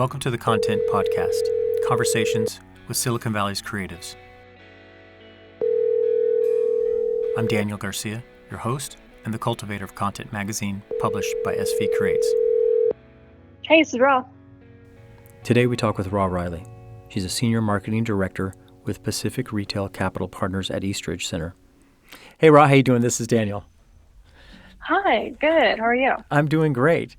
Welcome to the Content Podcast, Conversations with Silicon Valley's Creatives. I'm Daniel Garcia, your host and the cultivator of Content Magazine, published by SV Creates. Hey, this is Rah. Today we talk with Rah Riley. She's a senior marketing director with Pacific Retail Capital Partners at Eastridge Center. Hey, Rah, how you doing? This is Daniel. Hi, good. How are you? I'm doing great.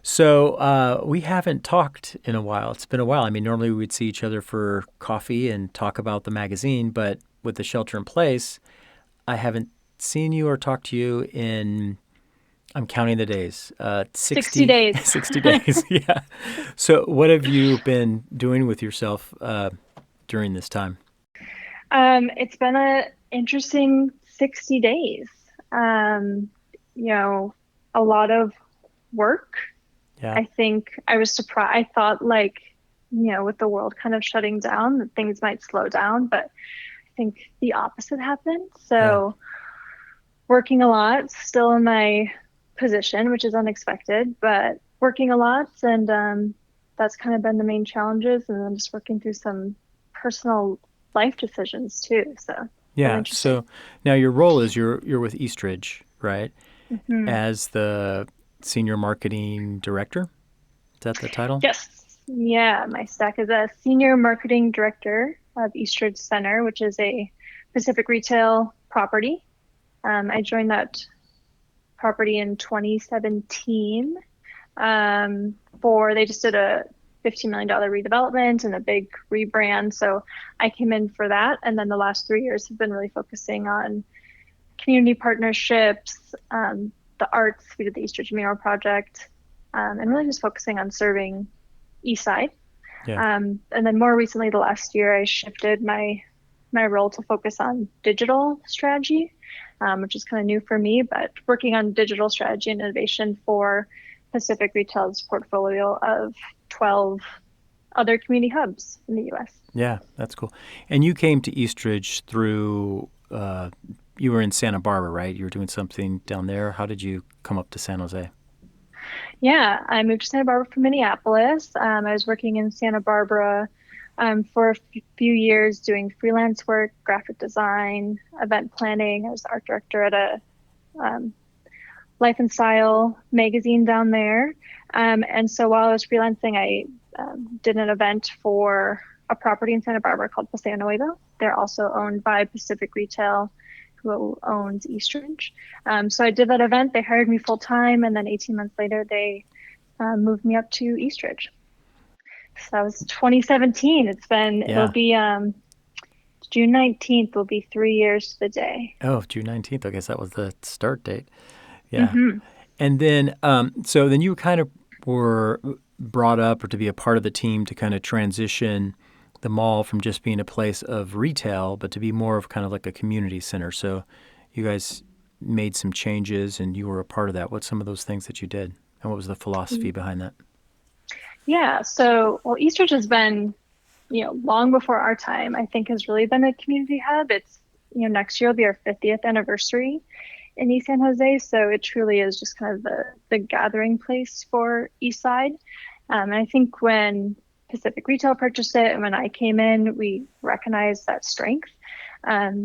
So we haven't talked in a while. It's been a while. I mean, normally we'd see each other for coffee and talk about the magazine, but with the shelter in place, I haven't seen you or talked to you in, I'm counting the days, 60 days. 60 days, yeah. So what have you been doing with yourself during this time? It's been an interesting 60 days. A lot of work. Yeah. I think I was surprised. I thought with the world kind of shutting down, that things might slow down, but I think the opposite happened. So working a lot, still in my position, which is unexpected, but working a lot. And that's kind of been the main challenges. And then just working through some personal life decisions too. So yeah. So now your role is you're with Eastridge, right? Mm-hmm. As the senior marketing director? Is that the title? Yes. Yeah. My stack is a senior marketing director of Eastridge Center, which is a Pacific Retail property. I joined that property in 2017 they just did a $15 million redevelopment and a big rebrand. So I came in for that. And then the last 3 years have been really focusing on community partnerships, the arts. We did the Eastridge Mural Project, and really just focusing on serving Eastside. Yeah. And then more recently, the last year, I shifted my role to focus on digital strategy, which is kind of new for me, but working on digital strategy and innovation for Pacific Retail's portfolio of 12 other community hubs in the U.S. Yeah, that's cool. And you came to Eastridge through, you were in Santa Barbara, right? You were doing something down there. How did you come up to San Jose? Yeah, I moved to Santa Barbara from Minneapolis. I was working in Santa Barbara for a few years doing freelance work, graphic design, event planning. I was the art director at a Life and Style magazine down there. And so while I was freelancing, I did an event for a property in Santa Barbara called Paseo Nuevo. They're also owned by Pacific Retail, who owns Eastridge. So I did that event. They hired me full time, and then 18 months later, they moved me up to Eastridge. So that was 2017. It'll be June 19th will be 3 years to the day. Oh, June 19th. I guess that was the start date. Yeah. Mm-hmm. And then, so then you kind of were brought up or to be a part of the team to kind of transition the mall from just being a place of retail, but to be more of kind of like a community center. So you guys made some changes and you were a part of that. What's some of those things that you did? And what was the philosophy behind that? Yeah. So, Eastridge has been, long before our time, I think has really been a community hub. It's, next year will be our 50th anniversary in East San Jose. So it truly is just kind of the gathering place for Eastside. And I think when Pacific Retail purchased it and when I came in, we recognized that strength.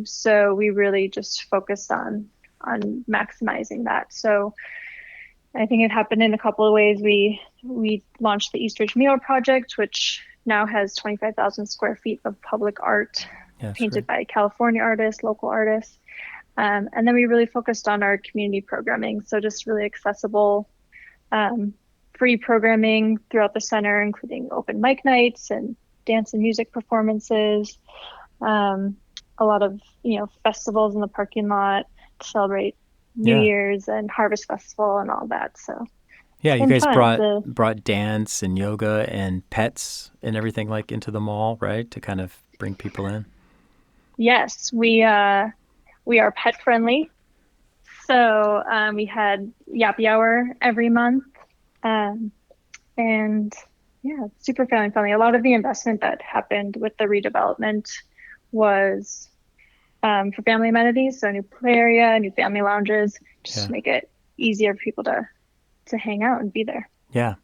So we really just focused on maximizing that. So I think it happened in a couple of ways. We launched the Eastridge Mural Project, which now has 25,000 square feet of public art painted by California artists, local artists. And then we really focused on our community programming. So just really accessible, free programming throughout the center, including open mic nights and dance and music performances. A lot of, festivals in the parking lot to celebrate New Year's and Harvest Festival and all that. So yeah, you guys brought dance and yoga and pets and everything like into the mall, right? To kind of bring people in. Yes, we are pet friendly. So we had Yappy Hour every month. Super family friendly. A lot of the investment that happened with the redevelopment was for family amenities. So new play area, new family lounges, just to make it easier for people to hang out and be there. Yeah.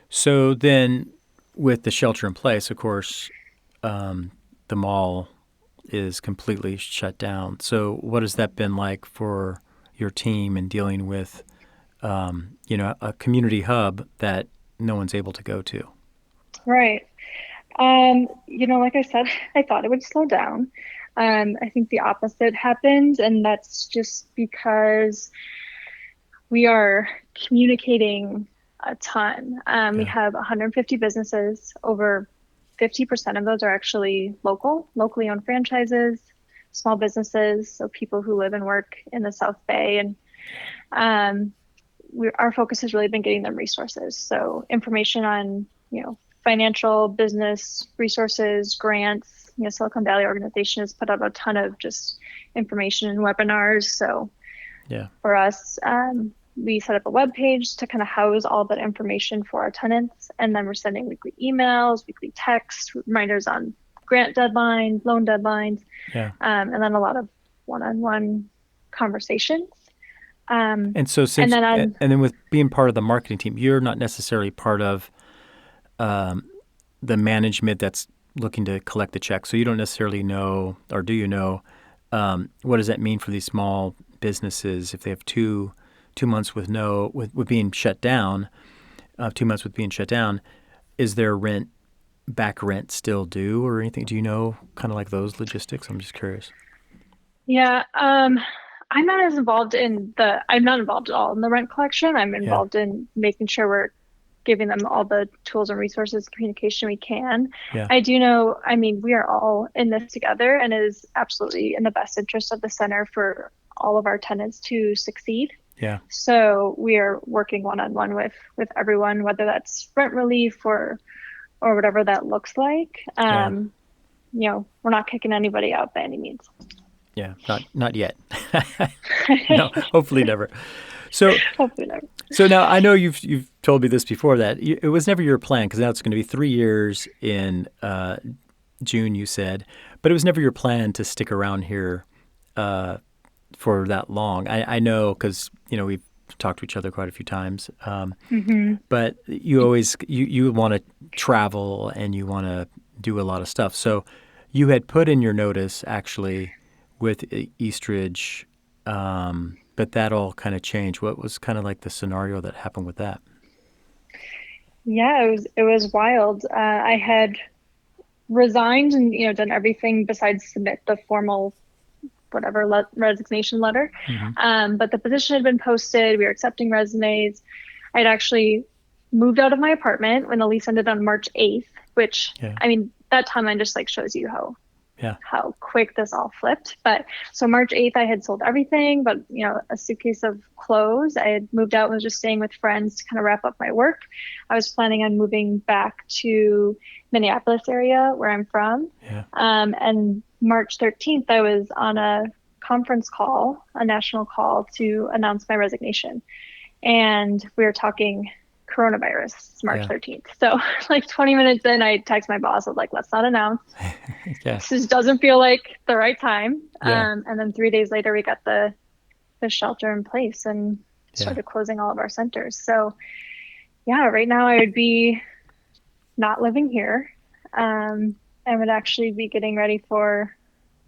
So then with the shelter in place, of course, the mall is completely shut down. So what has that been like for your team in dealing with, a community hub that no one's able to go to? Right. Like I said, I thought it would slow down. I think the opposite happened, and that's just because we are communicating a ton. We Yeah. have 150 businesses. Over 50% of those are actually locally owned franchises, small businesses, so people who live and work in the South Bay. And um, our focus has really been getting them resources. So information on, financial business resources, grants. Silicon Valley organization has put up a ton of just information and webinars. So Yeah. for us, we set up a web page to kind of house all that information for our tenants. And then we're sending weekly emails, weekly texts, reminders on grant deadlines, loan deadlines, Yeah. and then a lot of one-on-one conversations. And so And since then and on, then with being part of the marketing team, you're not necessarily part of the management that's looking to collect the check. So you don't necessarily know, or do you know, what does that mean for these small businesses if they have two months with being shut down, 2 months with being shut down? Is their back rent still due or anything? Do you know kind of like those logistics? I'm just curious. yeah, I'm not involved at all in the rent collection. I'm Yeah. involved in making sure we're giving them all the tools and resources, communication we can. Yeah. I do know, I mean, we are all in this together, and it is absolutely in the best interest of the center for all of our tenants to succeed. Yeah. So we are working one-on-one with everyone, whether that's rent relief or whatever that looks like. Yeah. We're not kicking anybody out by any means. Yeah. Not yet. No, hopefully never. So Hopefully never. So now I know you've told me this before that it was never your plan because now it's going to be 3 years in June, you said, but it was never your plan to stick around here for that long. I know because we've talked to each other quite a few times, Hmm. but you always you want to travel and you want to do a lot of stuff. So you had put in your notice actually with Eastridge. But that all kind of changed. What was kind of like the scenario that happened with that? Yeah, it was wild. I had resigned and done everything besides submit the formal whatever resignation letter. Hmm. But the position had been posted. We were accepting resumes. I'd actually moved out of my apartment when the lease ended on March 8th, which Yeah. I mean that timeline just like shows you Yeah. how quick this all flipped. But so March 8th, I had sold everything, but a suitcase of clothes. I had moved out and was just staying with friends to kind of wrap up my work. I was planning on moving back to Minneapolis area where I'm from. Yeah. And March 13th, I was on a conference call, a national call to announce my resignation. And we were talking coronavirus. It's March Yeah. 13th. So like 20 minutes in, I text my boss. I was like, let's not announce. Yeah. This just doesn't feel like the right time. Yeah. And then 3 days later, we got the shelter in place and Yeah. started closing all of our centers. So yeah, right now I would be not living here. I would actually be getting ready for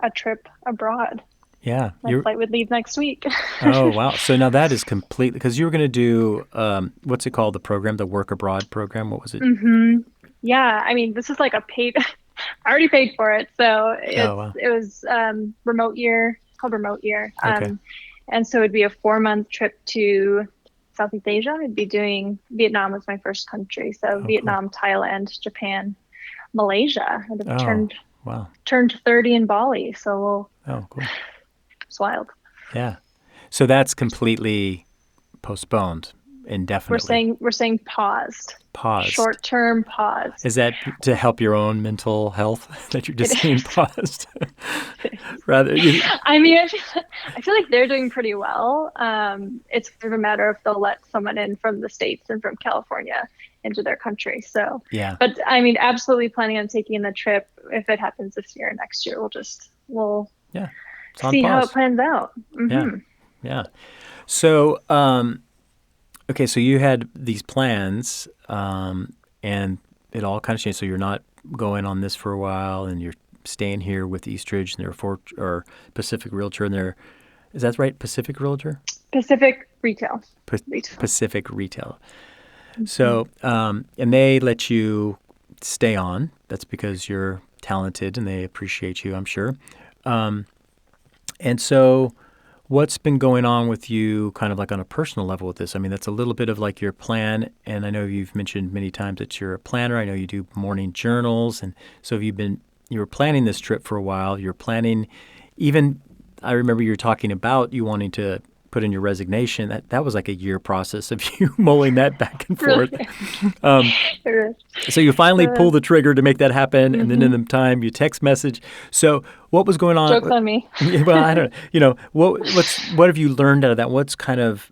a trip abroad. Yeah. My flight would leave next week. Oh, wow. So now that is completely because you were going to do what's it called? The program, the work abroad program. What was it? Hmm. Yeah, I mean, this is like a paid. I already paid for it, so Oh, wow. it was remote year. It's called remote year. Okay. And so it'd be a 4-month trip to Southeast Asia. I'd be doing Vietnam was my first country, so Oh, cool. Vietnam, Thailand, Japan, Malaysia. I'd have Oh, wow. turned 30 in Bali, so Oh, cool. it's wild. Yeah. So that's completely postponed indefinitely. We're saying paused, Paused. short term paused. Is that to help your own mental health that you're just It saying is. paused? Rather, I mean, I feel like they're doing pretty well. It's kind of a matter if they'll let someone in from the States and from California into their country. So, yeah, but I mean, absolutely planning on taking the trip. If it happens this year or next year, we'll yeah, it's on see how it pause. plans out. Yeah, Hmm. yeah. So, okay, so you had these plans, and it all kind of changed? So you're not going on this for a while, and you're staying here with Eastridge and or Pacific Realtor, and they're, is that right? Pacific Realtor? Pacific Retail. Pa- Retail. Pacific Retail. Mm-hmm. So, and they let you stay on. That's because you're talented and they appreciate you, I'm sure. And so, what's been going on with you kind of like on a personal level with this? I mean, that's a little bit of like your plan. And I know you've mentioned many times that you're a planner. I know you do morning journals. And so, you were planning this trip for a while. You're planning, even, I remember you were talking about you wanting to put in your resignation. That was like a year process of you mulling that back and forth. Really? Um, so you finally pull the trigger to make that happen, and then in the time you text message. So what was going on? Joke's on me. Well, I don't know. What have you learned out of that? What's kind of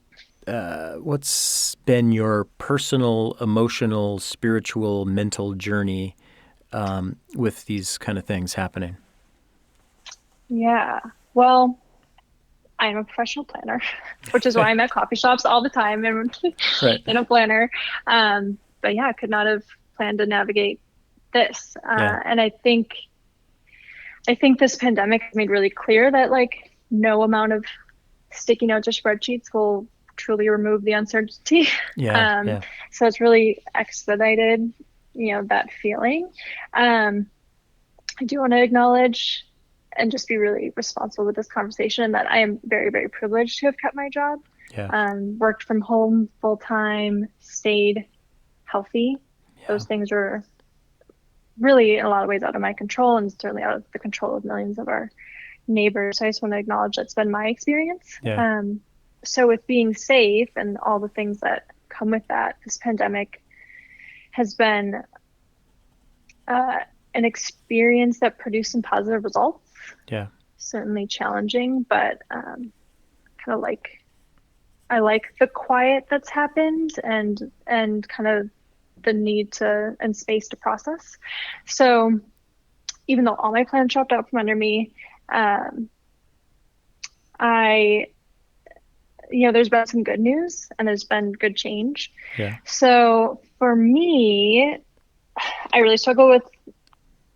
what's been your personal, emotional, spiritual, mental journey with these kind of things happening? Yeah. Well, I'm a professional planner, which is why I'm at coffee shops all the time and Right. in a planner. But yeah, I could not have planned to navigate this. Yeah. And I think this pandemic has made really clear that like no amount of sticky notes or spreadsheets will truly remove the uncertainty. Yeah. Yeah. So it's really expedited, that feeling. I do want to acknowledge and just be really responsible with this conversation that I am very, very privileged to have kept my job, Yeah. worked from home full time, stayed healthy. Yeah. Those things were really in a lot of ways out of my control and certainly out of the control of millions of our neighbors. So I just want to acknowledge that's been my experience. Yeah. So with being safe and all the things that come with that, this pandemic has been an experience that produced some positive results. Yeah. Certainly challenging, but kind of like I like the quiet that's happened and kind of the need to and space to process. So even though all my plans chopped out from under me, there's been some good news and there's been good change. Yeah. So for me, I really struggle with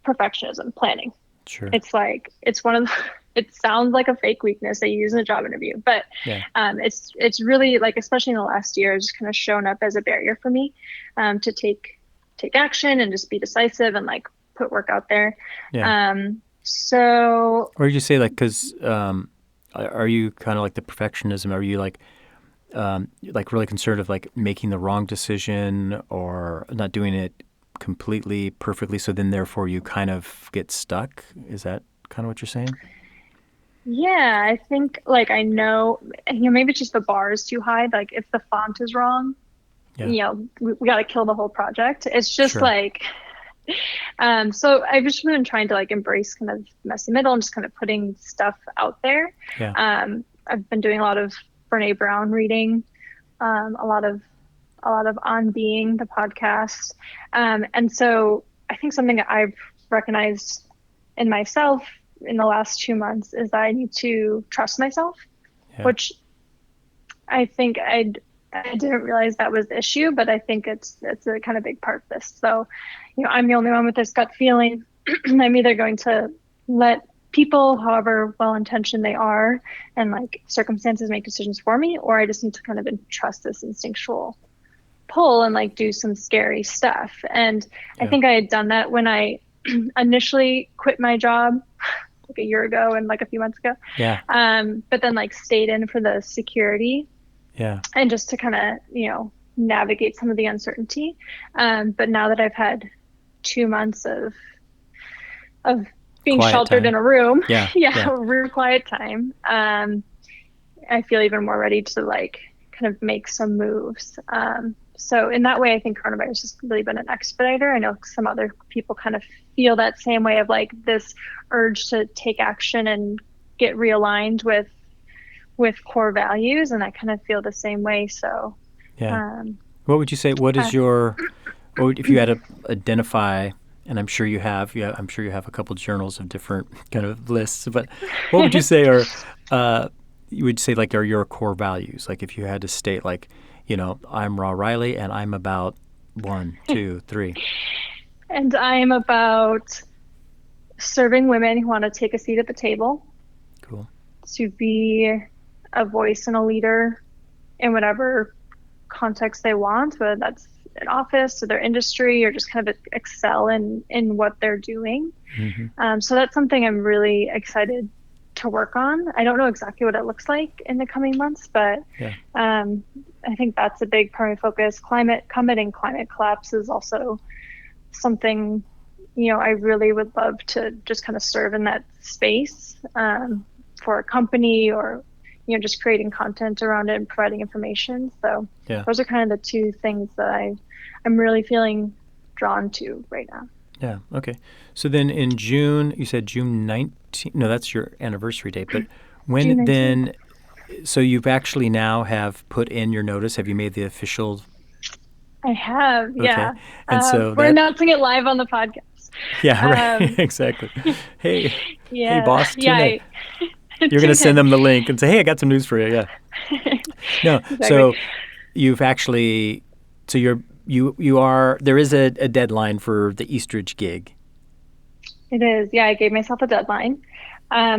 perfectionism planning. Sure. It's like it sounds like a fake weakness that you use in a job interview, but Yeah. it's really like, especially in the last year, it's just kind of shown up as a barrier for me to take action and just be decisive and like put work out there. Yeah. So Or you say like, because are you kind of like the perfectionism? Are you like really concerned of like making the wrong decision or not doing it completely perfectly? So then therefore you kind of get stuck. Is that kind of what you're saying? yeah, I think like I know, maybe it's just the bar is too high. Like if the font is wrong, Yeah. we got to kill the whole project. It's just Sure. like, so I've just been trying to like embrace kind of messy middle and just kind of putting stuff out there. Yeah. I've been doing a lot of Brene Brown reading, a lot of On Being, the podcast. And so I think something that I've recognized in myself in the last 2 months is that I need to trust myself, Yeah. which I think I didn't realize that was the issue, but I think it's a kind of big part of this. So, I'm the only one with this gut feeling. I'm either going to let people, however well-intentioned they are, and like circumstances make decisions for me, or I just need to kind of trust this instinctual pull and like do some scary stuff. And I think I had done that when I initially quit my job like a year ago and like a few months ago. Yeah. But then like stayed in for the security. Yeah. And just to kind of, navigate some of the uncertainty. But now that I've had 2 months of being Quiet sheltered time. in a room, Yeah. real quiet time, I feel even more ready to like kind of make some moves. So in that way, I think coronavirus has really been an expediter. I know some other people kind of feel that same way of like this urge to take action and get realigned with core values, and I kind of feel the same way. So Yeah. What would you say? What is your, if you had to identify, and I'm sure you have, I'm sure you have a couple journals of different kind of lists, but what would you say you would say like are your core values? Like if you had to state like, I'm Rah Riley and I'm about 1, 2, 3. And I'm about serving women who want to take a seat at the table, Cool. to be a voice and a leader in whatever context they want, whether that's an office or their industry or just kind of excel in what they're doing. Hmm. So that's something I'm really excited to work on. I don't know exactly what it looks like in the coming months, but Yeah. I think that's a big primary focus. Combating climate collapse is also something, I really would love to just kind of serve in that space for a company or, just creating content around it and providing information. So Yeah. those are kind of the two things that I'm really feeling drawn to right now. Yeah. Okay. So then in June, you said June 19th. No, that's your anniversary date. But June when 19th. then, so you've actually now have put in your notice. Have you made the official? I have, Okay. yeah. And so We're that, announcing it live on the podcast. yeah, right. Um, Exactly. Hey, hey, yeah, boss, yeah. tune in. You're going to Tune send in. them the link and say, hey, I got some news for you. Yeah. No. Exactly. So you've actually, so you are, there is a deadline for the Eastridge gig. It is. Yeah, I gave myself a deadline.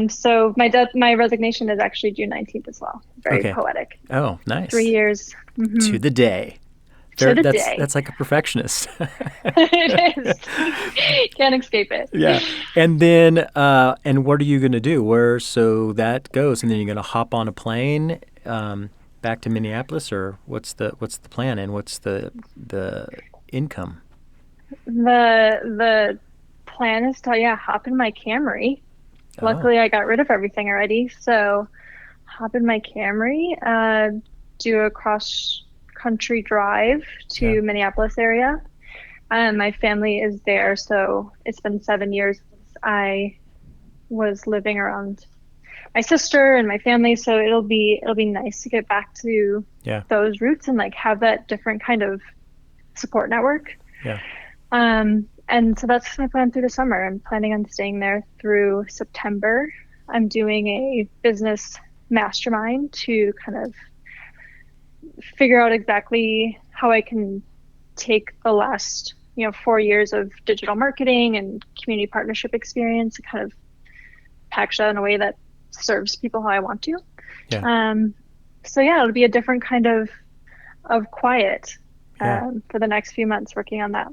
So my resignation is actually June 19th as well. Very Okay. poetic. Oh, 3 years. to the day. To Very, the that's day. that's like a perfectionist. It is. Can't escape it. Yeah. And then and what are you going to do? Where so that goes and then you're going to hop on a plane back to Minneapolis or what's the plan and what's the income? The plan is to, yeah, hop in my Camry. Oh, Luckily, I got rid of everything already. So hop in my Camry, do a cross country drive yeah. to Minneapolis area. My family is there, so it's been 7 years since I was living around my sister and my family. So it'll be nice to get back to Yeah. those roots and like have that different kind of support network. Yeah. And so that's my plan through the summer. I'm planning on staying there through September. I'm doing a business mastermind to kind of figure out exactly how I can take the last, 4 years of digital marketing and community partnership experience and kind of package that in a way that serves people how I want to. Yeah. Um, so yeah, it'll be a different kind of quiet Yeah. for the next few months working on that.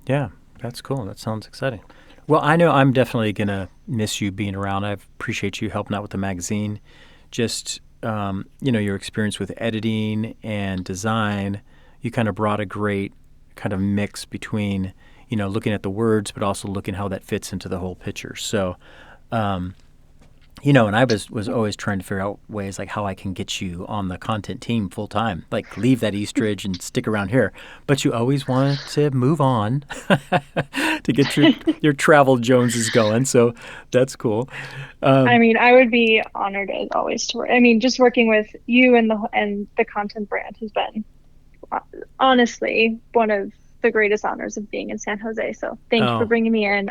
Yeah. That's cool. That sounds exciting. Well, I know I'm definitely going to miss you being around. I appreciate you helping out with the magazine. Just your experience with editing and design, you kind of brought a great kind of mix between, looking at the words, but also looking how that fits into the whole picture. So, and I was always trying to figure out ways like how I can get you on the content team full time, like leave that Eastridge and stick around here. But you always wanted to move on to get your travel Joneses going. So that's cool. I mean, I would be honored as always to work. I mean, just working with you and the content brand has been honestly one of the greatest honors of being in San Jose. So thank you for Oh, bringing me in.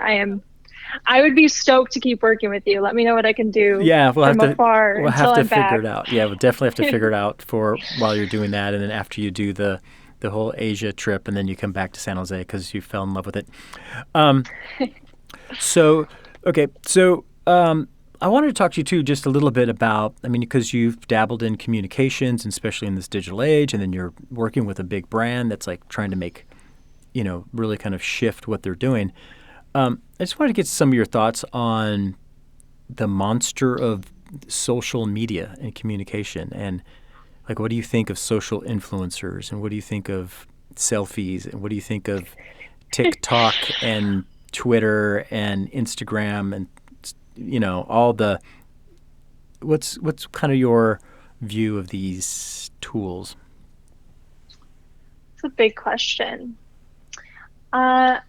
I would be stoked to keep working with you. Let me know what I can do yeah, from afar we'll have until to I'm figure back. it out. Yeah, we'll definitely have to figure it out for while you're doing that, and then after you do the whole Asia trip, and then you come back to San Jose because you fell in love with it. Um, so okay, so I wanted to talk to you too just a little bit about. I mean, because you've dabbled in communications, and especially in this digital age, and then you're working with a big brand that's like trying to make really kind of shift what they're doing. I just wanted to get some of your thoughts on the monster of social media and communication and like what do you think of social influencers and what do you think of selfies and what do you think of TikTok and Twitter and Instagram and all the what's kind of your view of these tools? It's a big question. Uh,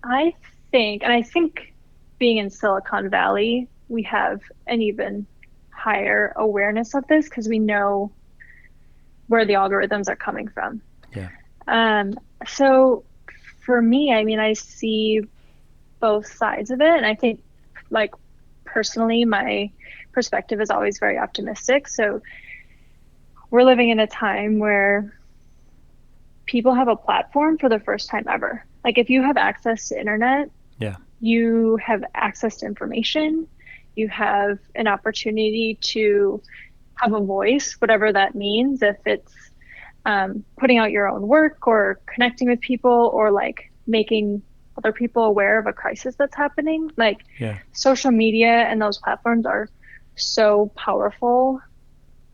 I think being in Silicon Valley, we have an even higher awareness of this because we know where the algorithms are coming from. Yeah. Um, so for me, I mean, I see both sides of it, and I think, like, personally, my perspective is always very optimistic. So we're living in a time where people have a platform for the first time ever. Like if you have access to internet, Yeah. you have access to information, you have an opportunity to have a voice, whatever that means, if it's putting out your own work or connecting with people or like making other people aware of a crisis that's happening. Like Yeah. social media and those platforms are so powerful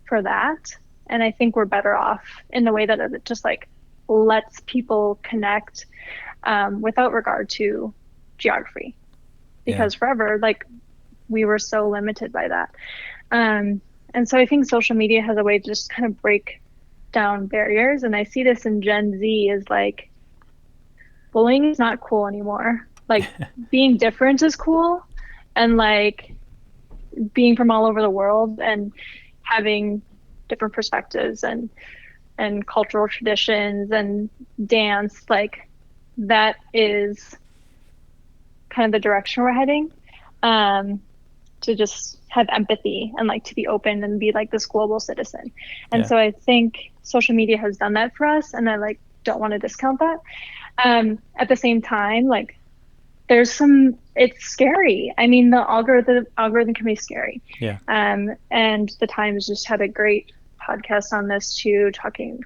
for that. And I think we're better off in the way that it just like lets people connect without regard to geography. Yeah. Because forever, like we were so limited by that. And so I think social media has a way to just kind of break down barriers. And I see this in Gen Z is like bullying is not cool anymore. Like being different is cool. And like being from all over the world and having different perspectives and cultural traditions and dance, like that is kind of the direction we're heading. To just have empathy and like to be open and be like this global citizen. And Yeah. so I think social media has done that for us, and I like don't want to discount that. At the same time, like it's scary. I mean, the algorithm can be scary. Yeah. And the Times just had a great podcast on this too,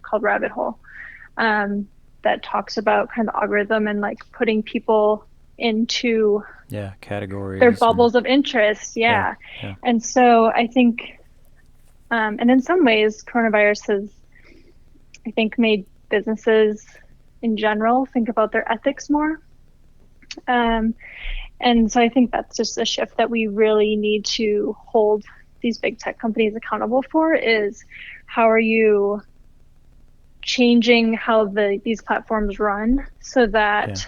called Rabbit Hole, that talks about kind of the algorithm and like putting people into Yeah. their Categories. bubbles of interest. Yeah. Yeah. Yeah. And so I think, and in some ways, coronavirus has, I think, made businesses in general think about their ethics more. And so I think that's just a shift that we really need to hold these big tech companies accountable for is how are you changing how these platforms run so that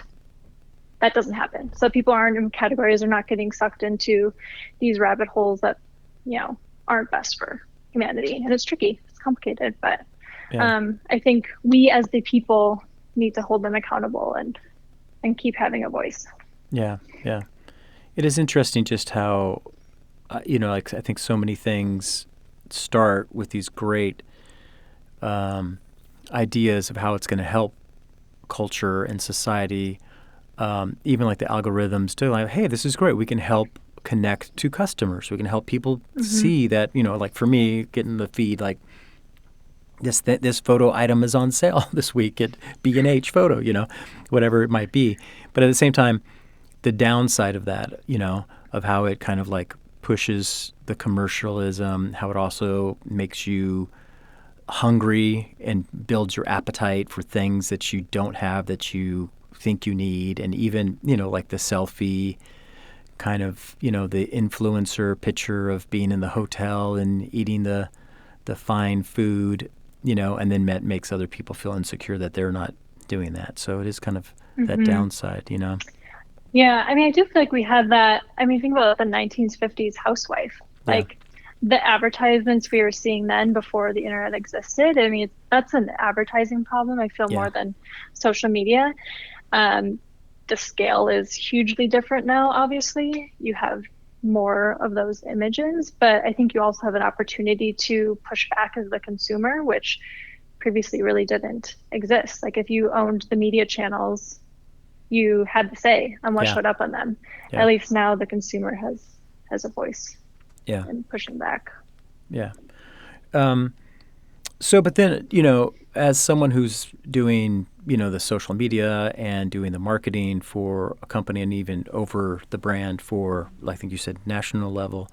that doesn't happen. So people aren't in categories, are not getting sucked into these rabbit holes that, aren't best for humanity. And it's tricky, it's complicated, but I think we as the people need to hold them accountable and keep having a voice. Yeah. Yeah. It is interesting just how, like I think so many things start with these great ideas of how it's going to help culture and society. Even like the algorithms too, like, hey, this is great. We can help connect to customers. We can help people see that, like for me, getting the feed, like this photo item is on sale this week at B&H Photo, whatever it might be. But at the same time, the downside of that, of how it kind of like pushes the commercialism, how it also makes you hungry and builds your appetite for things that you don't have that you think you need. And even, like the selfie kind of, the influencer picture of being in the hotel and eating the fine food, and then makes other people feel insecure that they're not doing that. So it is kind of that downside, Yeah, I mean, I do feel like we had that. I mean, think about the 1950s housewife. Like the advertisements we were seeing then before the internet existed. I mean, that's an advertising problem, I feel, more than social media. The scale is hugely different now, obviously. You have more of those images, but I think you also have an opportunity to push back as the consumer, which previously really didn't exist. Like if you owned the media channels, you had the say on what showed up on them. At least now the consumer has a voice in pushing back. Yeah. So, but then, as someone who's doing, the social media and doing the marketing for a company and even over the brand for, I think you said, national level,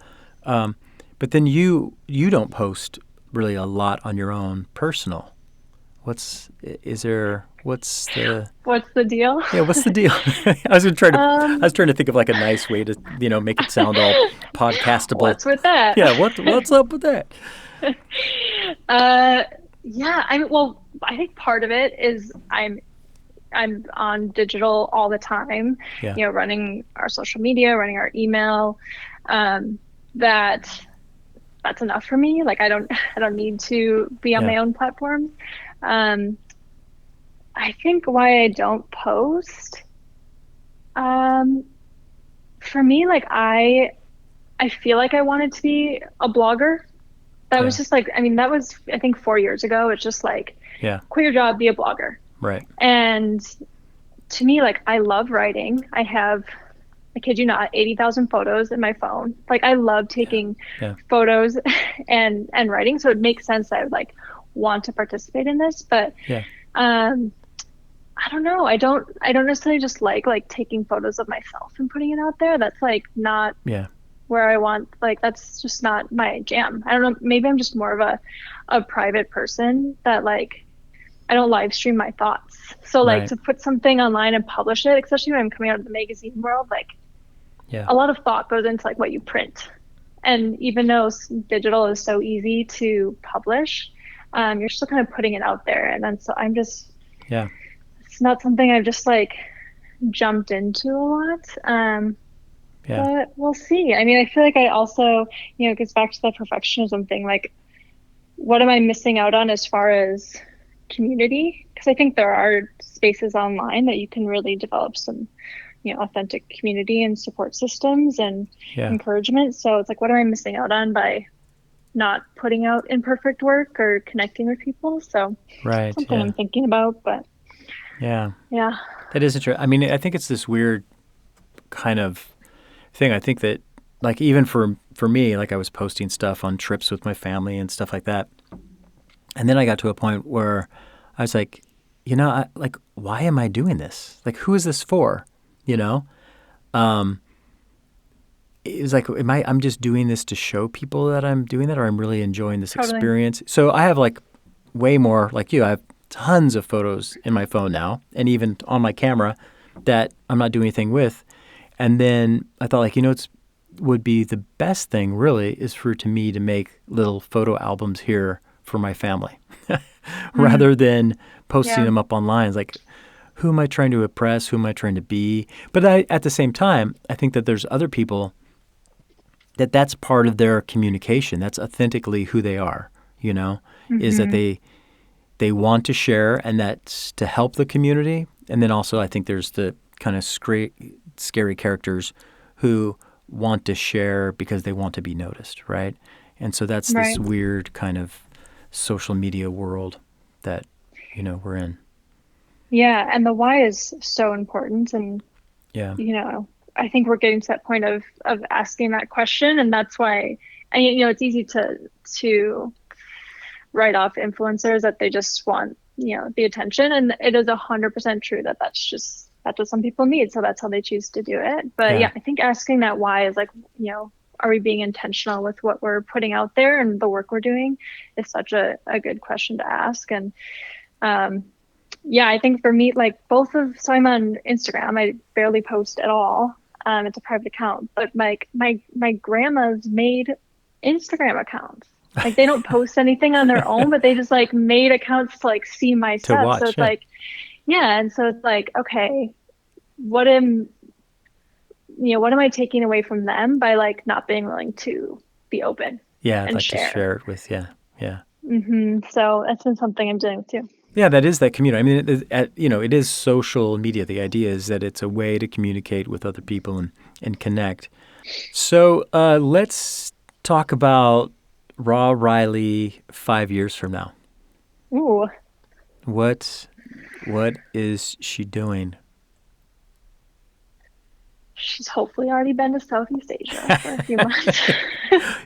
but then you don't post really a lot on your own personal. What's the deal? Yeah, what's the deal? I was trying to think of like a nice way to, make it sound all podcastable. What's with that? Yeah, what's up with that? Yeah, I think part of it is I'm on digital all the time. Yeah. Running our social media, running our email. That's enough for me. Like I don't need to be on my own platform. I think why I don't post, for me, like I feel like I wanted to be a blogger. That was just like, I mean, that was, I think 4 years ago. It's just like, quit your job, be a blogger. Right. And to me, like I love writing. I kid you not, 80,000 photos in my phone. Like I love Yeah. taking Yeah. photos and writing. So it makes sense that I would like want to participate in this. But Yeah. um I don't know. I don't necessarily just like taking photos of myself and putting it out there. That's like not Yeah. where I want, like that's just not my jam. I don't know, maybe I'm just more of a private person that like I don't live stream my thoughts. So like Right. to put something online and publish it, especially when I'm coming out of the magazine world, like Yeah. a lot of thought goes into like what you print. And even though digital is so easy to publish, you're still kind of putting it out there. And then so I'm just, Yeah. it's not something I've just like jumped into a lot. Yeah. But we'll see. I mean, I feel like I also, it gets back to that perfectionism thing. Like, what am I missing out on as far as community? Because I think there are spaces online that you can really develop some, authentic community and support systems and Yeah. encouragement. So it's like, what am I missing out on by not putting out imperfect work or connecting with people? So Right. something Yeah. I'm thinking about, but Yeah. yeah, That is interesting. I mean, I think it's this weird kind of thing. I think that, like, even for me, like, I was posting stuff on trips with my family and stuff like that, and then I got to a point where I was like, like, why am I doing this? Like, who is this for? You know, um, it was like, I'm just doing this to show people that I'm doing that, or I'm really enjoying this totally. experience. So I have like way more, like you. I have tons of photos in my phone now, and even on my camera that I'm not doing anything with. And then I thought, like, it's would be the best thing really is for to me to make little photo albums here for my family Mm, rather than posting yeah, them up online. It's like, who am I trying to impress? Who am I trying to be? But at the same time, I think that there's other people that's part of their communication. That's authentically who they are, is that hmm, they want to share, and that's to help the community. And then also I think there's the kind of scary characters who want to share because they want to be noticed, right? And so that's this right. weird kind of social media world that we're in. Yeah, and the why is so important. And Yeah. I think we're getting to that point of asking that question, and that's why, and it's easy to write off influencers that they just want the attention, and it is 100% true that that's what some people need, so that's how they choose to do it. But Yeah. yeah, I think asking that why is like, are we being intentional with what we're putting out there and the work we're doing is such a good question to ask. And um, yeah, I think for me, like so I'm on Instagram. I barely post at all. It's a private account, but my grandma's made Instagram accounts. Like they don't post anything on their own, but they just like made accounts to like see my To stuff. So watch. it's Yeah. like, yeah, and so it's like, okay, what am what am I taking away from them by like not being willing to be open Yeah. I'd and like to share? share it with. Yeah. Yeah. So that's been something I'm dealing with too. Yeah, that is that community. I mean, it is social media. The idea is that it's a way to communicate with other people and connect. So let's talk about Rah Riley 5 years from now. Ooh, What what is she doing? she's hopefully already been to Southeast Asia for a few months.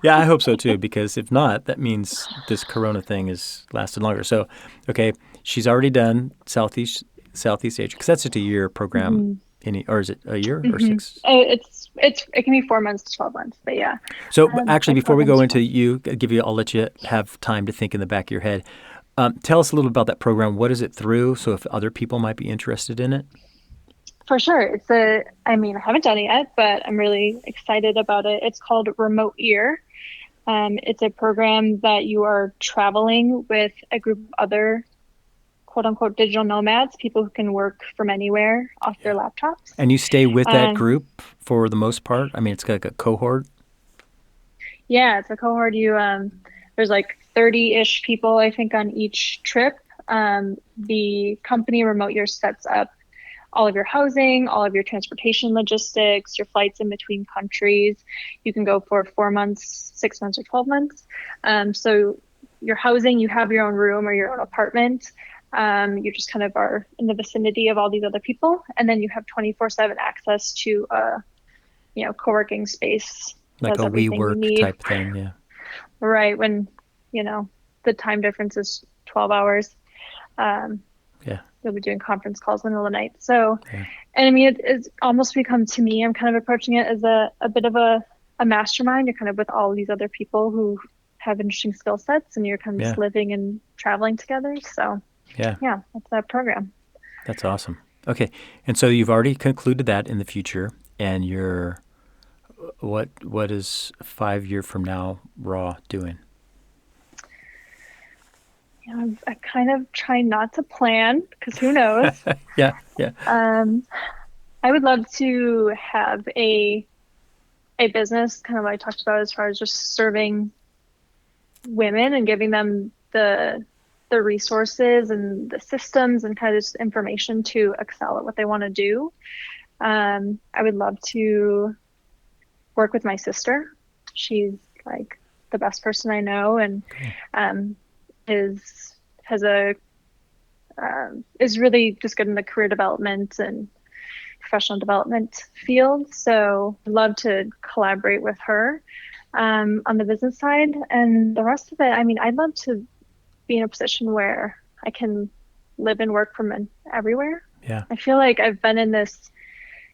Yeah, I hope so too, because if not, that means this Corona thing has lasted longer. So, okay, she's already done Southeast Asia because that's just a year program. hmm Or is it a year or hmm 6? It can be 4 months to 12 months, but yeah, So actually, like before we 12 months go to into 12. I'll let you have time to think in the back of your head. Tell us a little about that program. What is it through? So if other people might be interested in it. For sure. I mean, I haven't done it yet, but I'm really excited about it. It's called Remote Ear. It's a program that you are traveling with a group of other quote unquote digital nomads, people who can work from anywhere off their Yeah. laptops. And you stay with that Um, group for the most part. I mean, it's like a cohort. yeah, it's a cohort. There's like 30-ish people, I think, on each trip. The company Remote Year sets up all of your housing, all of your transportation logistics, your flights in between countries. You can go for 4 months, 6 months, or 12 months. So your housing, you have your own room or your own apartment. You just kind of are in the vicinity of all these other people, and then you have 24/7 access to co-working space. Like Does a everything you WeWork need, type thing. Yeah. right? When you know the time difference is 12 hours. Um, Yeah. you'll be doing conference calls in the middle of the night. So, Yeah. and I mean, it's almost become, to me, I'm kind of approaching it as a bit of a mastermind. You're kind of with all these other people who have interesting skill sets, and you're kind of just Yeah. living and traveling together. So, Yeah. yeah, that's that program. That's awesome. Okay. And so you've already concluded that in the future, and you're what is 5 year from now Raw doing? I kind of try not to plan because who knows? Yeah. Yeah. Um, I would love to have a business, kind of like I talked about, as far as just serving women and giving them the resources and the systems and kind of just information to excel at what they want to do. I would love to work with my sister. She's like the best person I know, and Cool. um, is has a is really just good in the career development and professional development field. So I'd love to collaborate with her on the business side. And the rest of it, I mean, I'd love to be in a position where I can live and work from everywhere. Yeah. I feel like I've been in this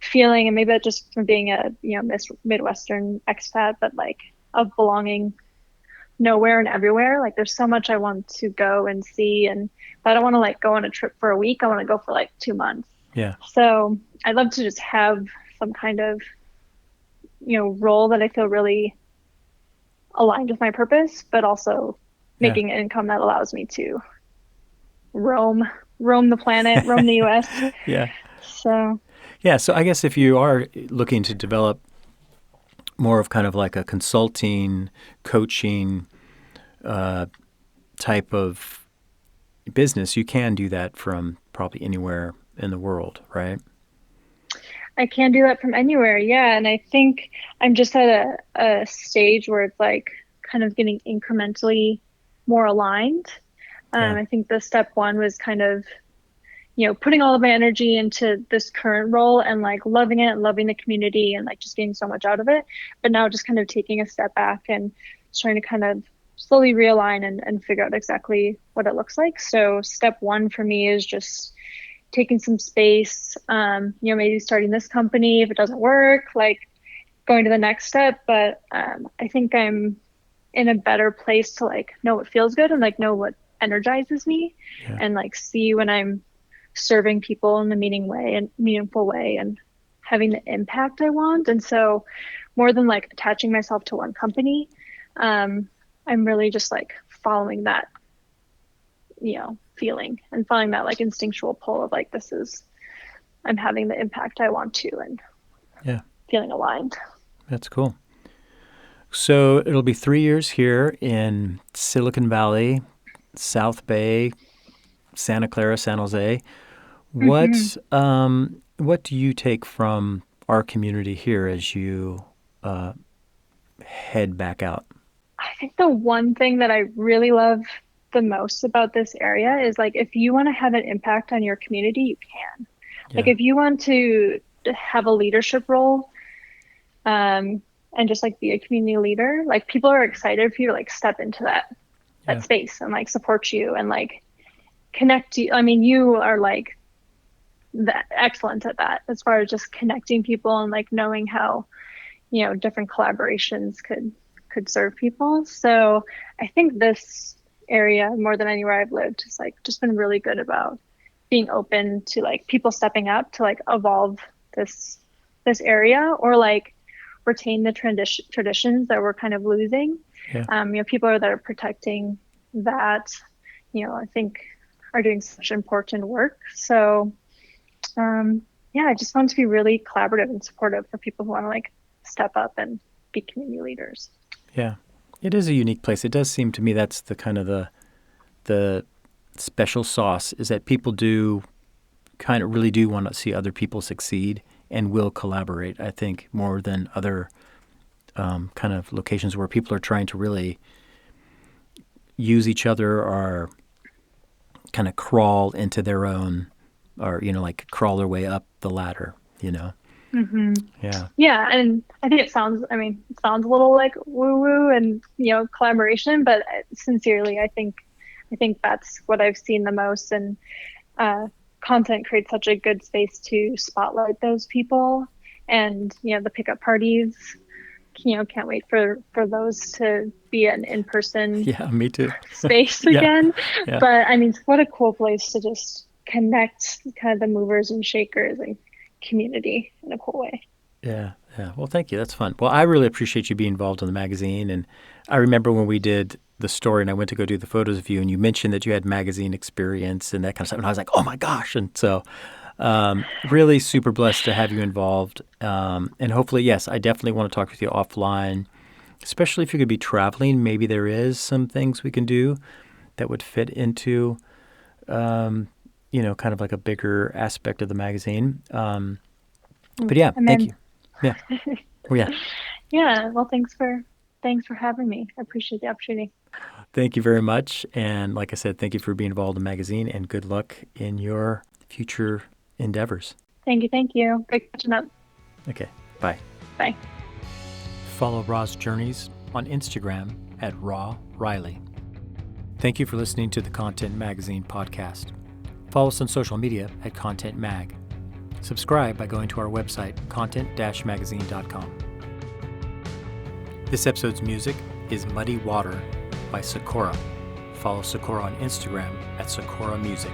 feeling, and maybe that's just from being a Midwestern expat, but like of belonging nowhere and everywhere. Like there's so much I want to go and see, and I don't want to like go on a trip for a week. I want to go for like 2 months. Yeah. So I'd love to just have some kind of role that I feel really aligned with my purpose, but also Yeah. making an income that allows me to roam roam the planet, roam the US. Yeah. So Yeah. So I guess if you are looking to develop more of kind of like a consulting, coaching type of business, you can do that from probably anywhere in the world, right? I can do that from anywhere. Yeah. And I think I'm just at a stage where it's like kind of getting incrementally more aligned. Yeah. I think the step one was kind of, putting all of my energy into this current role and like loving it, loving the community and like just getting so much out of it. But now just kind of taking a step back and trying to kind of slowly realign and figure out exactly what it looks like. So step one for me is just taking some space, maybe starting this company if it doesn't work, like going to the next step. But I think I'm in a better place to like know what feels good and like know what energizes me Yeah. and like see when I'm serving people in a meaningful way and having the impact I want. And so more than like attaching myself to one company, I'm really just like following that, feeling and following that like instinctual pull of like, I'm having the impact I want to and Yeah. feeling aligned. That's cool. So it'll be 3 years here in Silicon Valley, South Bay, Santa Clara, San Jose. Mm-hmm. What do you take from our community here as you uh, head back out? I think the one thing that I really love the most about this area is like if you want to have an impact on your community, you can. Like Yeah. if you want to have a leadership role, and just like be a community leader, like people are excited for you to like step into that Yeah. space and like support you and like connect you. I mean, you are like excellent at that as far as just connecting people and like knowing how different collaborations could serve people. So I think this area more than anywhere I've lived has like just been really good about being open to like people stepping up to like evolve this area or like retain the traditions that we're kind of losing. Yeah. People that are protecting that, I think are doing such important work. So yeah, I just want to be really collaborative and supportive for people who want to like step up and be community leaders. Yeah. It is a unique place. It does seem to me that's the kind of the special sauce is that people do kind of really do want to see other people succeed and will collaborate, I think, more than other kind of locations where people are trying to really use each other or kind of crawl into their own, or, like crawl their way up the ladder, Hmm. Yeah. Yeah, and I think it sounds a little like woo woo and collaboration, but sincerely, I think that's what I've seen the most, and content creates such a good space to spotlight those people, and the pickup parties. Can't wait for those to be an in-person Yeah, me too. space Yeah. again. Yeah. But I mean, what a cool place to just connect kind of the movers and shakers and community in a cool way. Yeah. Yeah. Well, thank you. That's fun. Well, I really appreciate you being involved in the magazine. And I remember when we did the story and I went to go do the photos of you, and you mentioned that you had magazine experience and that kind of stuff. And I was like, oh my gosh. And so really super blessed to have you involved. And hopefully, yes, I definitely want to talk with you offline, especially if you could be traveling. Maybe there is some things we can do that would fit into, kind of like a bigger aspect of the magazine. But yeah, And thank then, you. Yeah. Well, yeah. yeah, well, thanks for having me. I appreciate the opportunity. Thank you very much. And like I said, thank you for being involved in the magazine, and good luck in your future endeavors. Thank you. Thank you. Great catching up. Okay. Bye. Bye. Follow Rah's journeys on Instagram at Rah Riley. Thank you for listening to the Content Magazine podcast. Follow us on social media at Content Mag. Subscribe by going to our website, content-magazine.com. This episode's music is Muddy Water by Sakura. Follow Sakura on Instagram at Sakura Music.